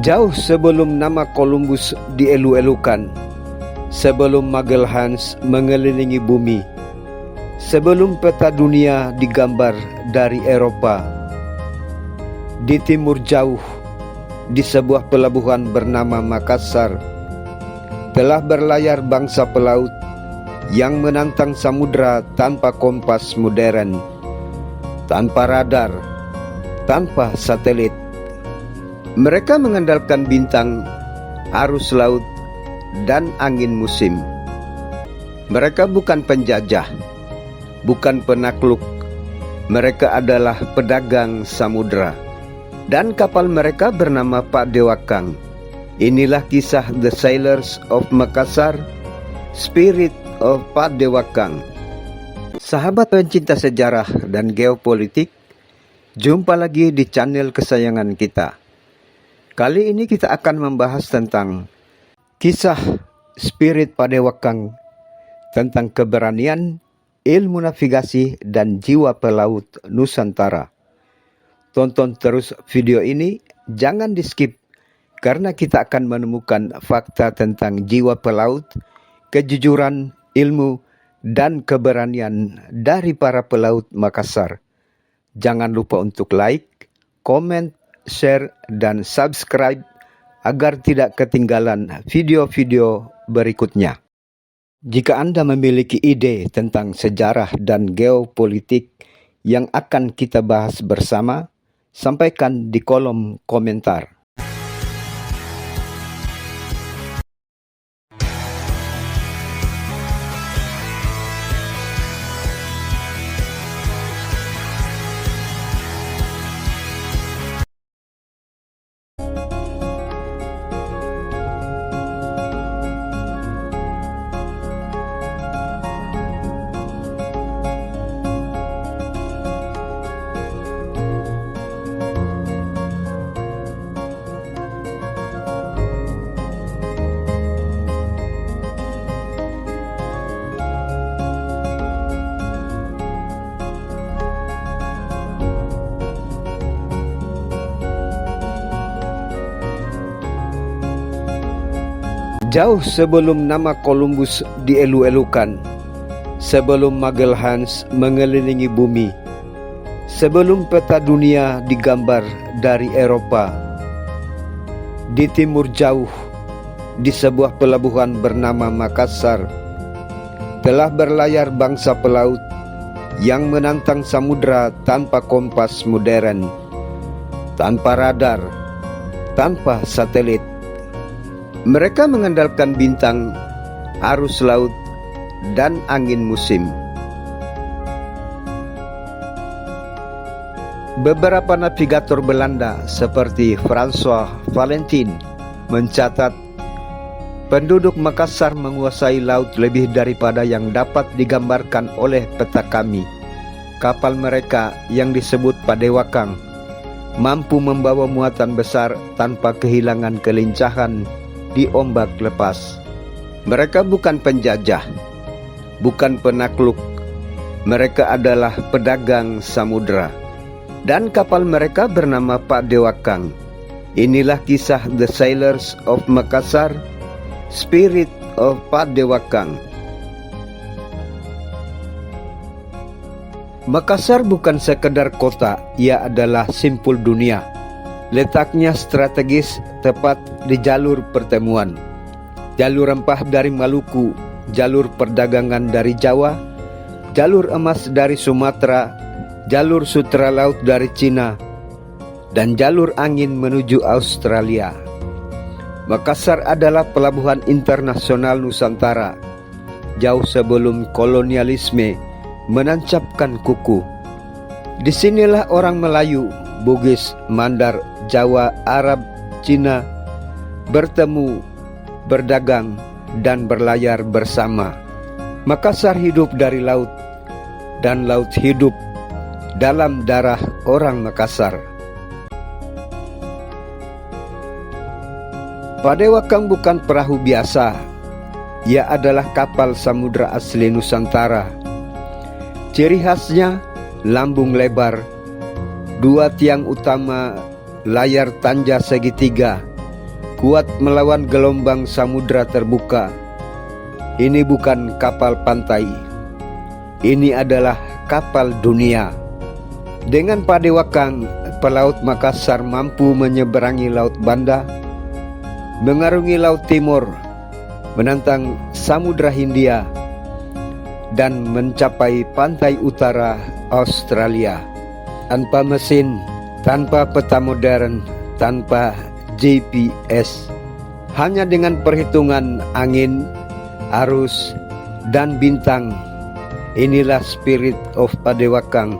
Jauh sebelum nama Columbus dielu-elukan, sebelum Magellan mengelilingi bumi, sebelum peta dunia digambar dari Eropa, di timur jauh, di sebuah pelabuhan bernama Makassar, telah berlayar bangsa pelaut yang menantang samudera tanpa kompas modern, tanpa radar, tanpa satelit. Mereka mengandalkan bintang, arus laut, dan angin musim. Mereka bukan penjajah, bukan penakluk. Mereka adalah pedagang samudera. Dan kapal mereka bernama Pak Dewakang. Inilah kisah The Sailors of Makassar, Spirit of Pak Dewakang. Sahabat pencinta sejarah dan geopolitik, jumpa lagi di channel kesayangan kita. Kali ini kita akan membahas tentang kisah Spirit Pak Dewakang, tentang keberanian, ilmu navigasi, dan jiwa pelaut Nusantara. Tonton terus video ini, jangan di skip, karena kita akan menemukan fakta tentang jiwa pelaut, kejujuran, ilmu, dan keberanian dari para pelaut Makassar. Jangan lupa untuk like, komen, share, dan subscribe agar tidak ketinggalan video-video berikutnya. Jika Anda memiliki ide tentang sejarah dan geopolitik yang akan kita bahas bersama, sampaikan di kolom komentar. Jauh sebelum nama Columbus dielu-elukan, sebelum Magellan mengelilingi bumi, sebelum peta dunia digambar dari Eropa, di timur jauh, di sebuah pelabuhan bernama Makassar, telah berlayar bangsa pelaut yang menantang samudera tanpa kompas modern, tanpa radar, tanpa satelit. Mereka mengandalkan bintang, arus laut, dan angin musim. Beberapa navigator Belanda seperti François Valentin mencatat penduduk Makassar menguasai laut lebih daripada yang dapat digambarkan oleh peta kami. Kapal mereka yang disebut Pak Dewakang mampu membawa muatan besar tanpa kehilangan kelincahan di ombak lepas. Mereka bukan penjajah, bukan penakluk. Mereka adalah pedagang samudera. Dan kapal mereka bernama Pak Dewakang. Inilah kisah The Sailors of Makassar, Spirit of Pak Dewakang. Makassar bukan sekedar kota, ia adalah simpul dunia. Letaknya strategis, tepat di jalur pertemuan. Jalur rempah dari Maluku, jalur perdagangan dari Jawa, jalur emas dari Sumatera, jalur sutra laut dari Cina, dan jalur angin menuju Australia. Makassar adalah pelabuhan internasional Nusantara, jauh sebelum kolonialisme menancapkan kuku. Disinilah orang Melayu, Bugis, Mandar, Jawa, Arab, Cina bertemu, berdagang, dan berlayar bersama. Makassar hidup dari laut, dan laut hidup dalam darah orang Makassar. Pak Dewakang bukan perahu biasa, ia adalah kapal samudera asli Nusantara. Ciri khasnya lambung lebar, dua tiang utama, layar tanja segitiga, kuat melawan gelombang samudra terbuka. Ini bukan kapal pantai, ini adalah kapal dunia. Dengan Padewakan, pelaut Makassar mampu menyeberangi Laut Banda, mengarungi Laut Timur, menantang Samudra Hindia, dan mencapai pantai utara Australia. Tanpa mesin, tanpa peta modern, tanpa GPS, hanya dengan perhitungan angin, arus, dan bintang. Inilah spirit of Padewakan,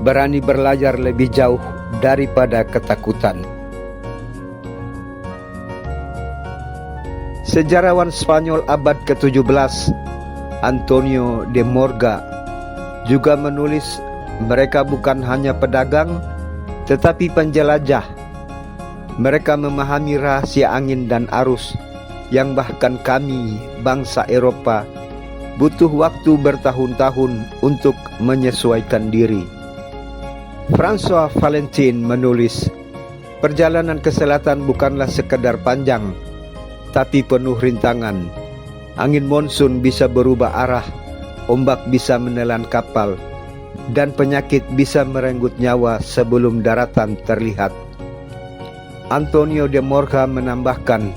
berani berlayar lebih jauh daripada ketakutan. Sejarawan Spanyol abad ke-17, Antonio de Morga, juga menulis mereka bukan hanya pedagang, tetapi penjelajah. Mereka memahami rahasia angin dan arus yang bahkan kami, bangsa Eropa, butuh waktu bertahun-tahun untuk menyesuaikan diri. François Valentin menulis, perjalanan ke selatan bukanlah sekedar panjang, tapi penuh rintangan. Angin monsun bisa berubah arah, ombak bisa menelan kapal, dan penyakit bisa merenggut nyawa sebelum daratan terlihat. Antonio de Morga menambahkan,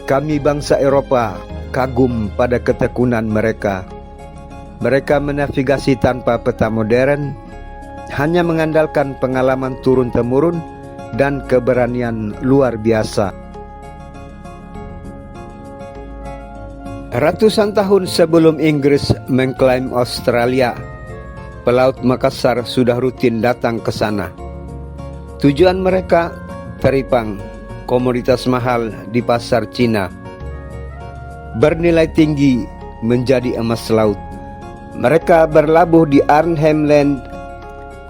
kami bangsa Eropa kagum pada ketekunan mereka. Mereka menavigasi tanpa peta modern, hanya mengandalkan pengalaman turun-temurun dan keberanian luar biasa. Ratusan tahun sebelum Inggris mengklaim Australia, pelaut Makassar sudah rutin datang ke sana. Tujuan mereka teripang komoditas mahal di pasar Cina, bernilai tinggi menjadi emas laut. Mereka berlabuh di Arnhem Land,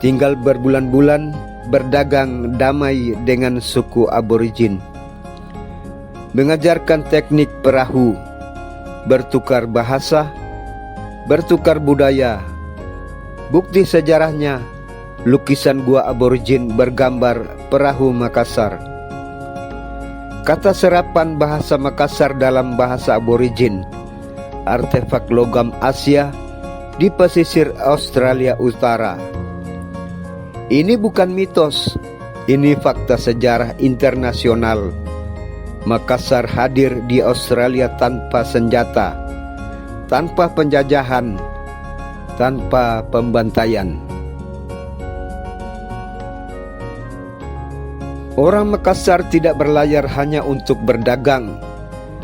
tinggal berbulan-bulan, berdagang damai dengan suku aborigin, mengajarkan teknik perahu, bertukar bahasa, bertukar budaya. Bukti sejarahnya, lukisan gua aborigin bergambar perahu Makassar. Kata serapan bahasa Makassar dalam bahasa aborigin, artefak logam Asia di pesisir Australia Utara. Ini bukan mitos, ini fakta sejarah internasional. Makassar hadir di Australia tanpa senjata, tanpa penjajahan, tanpa pembantaian. Orang Makassar tidak berlayar hanya untuk berdagang.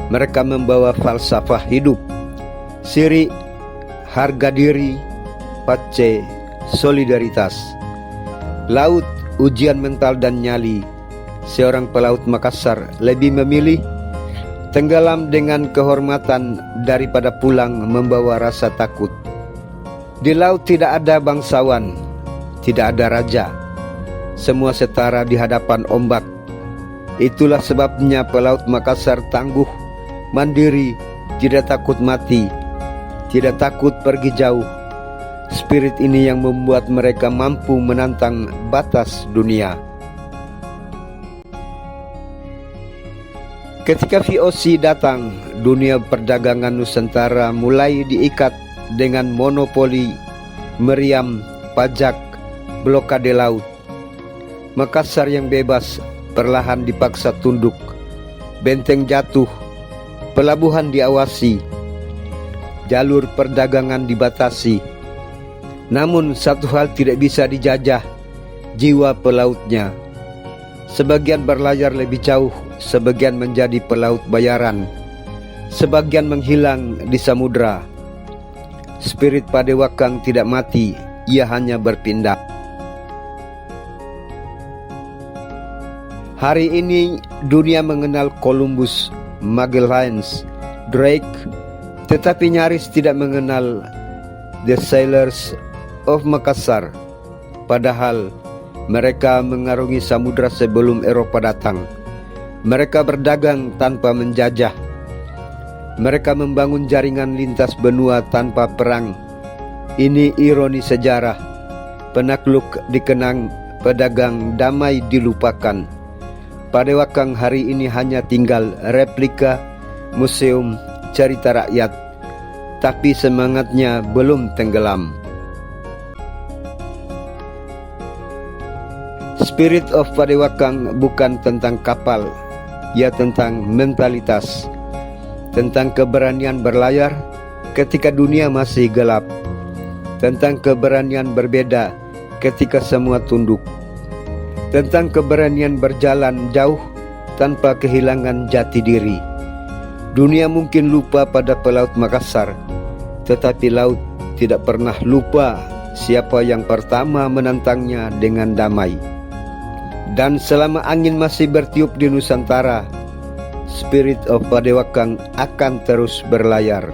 Mereka membawa falsafah hidup, siri, harga diri, pace, solidaritas. Laut, ujian mental dan nyali. Seorang pelaut Makassar lebih memilih tenggelam dengan kehormatan daripada pulang membawa rasa takut. Di laut tidak ada bangsawan, tidak ada raja. Semua setara di hadapan ombak. Itulah sebabnya pelaut Makassar tangguh, mandiri, tidak takut mati, tidak takut pergi jauh. Spirit ini yang membuat mereka mampu menantang batas dunia. Ketika VOC datang, dunia perdagangan Nusantara mulai diikat dengan monopoli, meriam, pajak, blokade laut. Makassar yang bebas perlahan dipaksa tunduk, benteng jatuh, pelabuhan diawasi, jalur perdagangan dibatasi. Namun satu hal tidak bisa dijajah, jiwa pelautnya. Sebagian berlayar lebih jauh, sebagian menjadi pelaut bayaran, sebagian menghilang di samudra. Spirit Padewakan tidak mati, ia hanya berpindah. Hari ini dunia mengenal Columbus, Magelhaens, Drake, tetapi nyaris tidak mengenal The Sailors of Makassar. Padahal mereka mengarungi samudra sebelum Eropa datang. Mereka berdagang tanpa menjajah. Mereka membangun jaringan lintas benua tanpa perang. Ini ironi sejarah. Penakluk dikenang, pedagang damai dilupakan. Padewakang hari ini hanya tinggal replika museum cerita rakyat, tapi semangatnya belum tenggelam. Spirit of Padewakang bukan tentang kapal, ia tentang mentalitas, tentang keberanian berlayar ketika dunia masih gelap, tentang keberanian berbeda ketika semua tunduk, tentang keberanian berjalan jauh tanpa kehilangan jati diri. Dunia mungkin lupa pada pelaut Makassar, tetapi laut tidak pernah lupa siapa yang pertama menantangnya dengan damai. Dan selama angin masih bertiup di Nusantara, Spirit of Padewakang akan terus berlayar.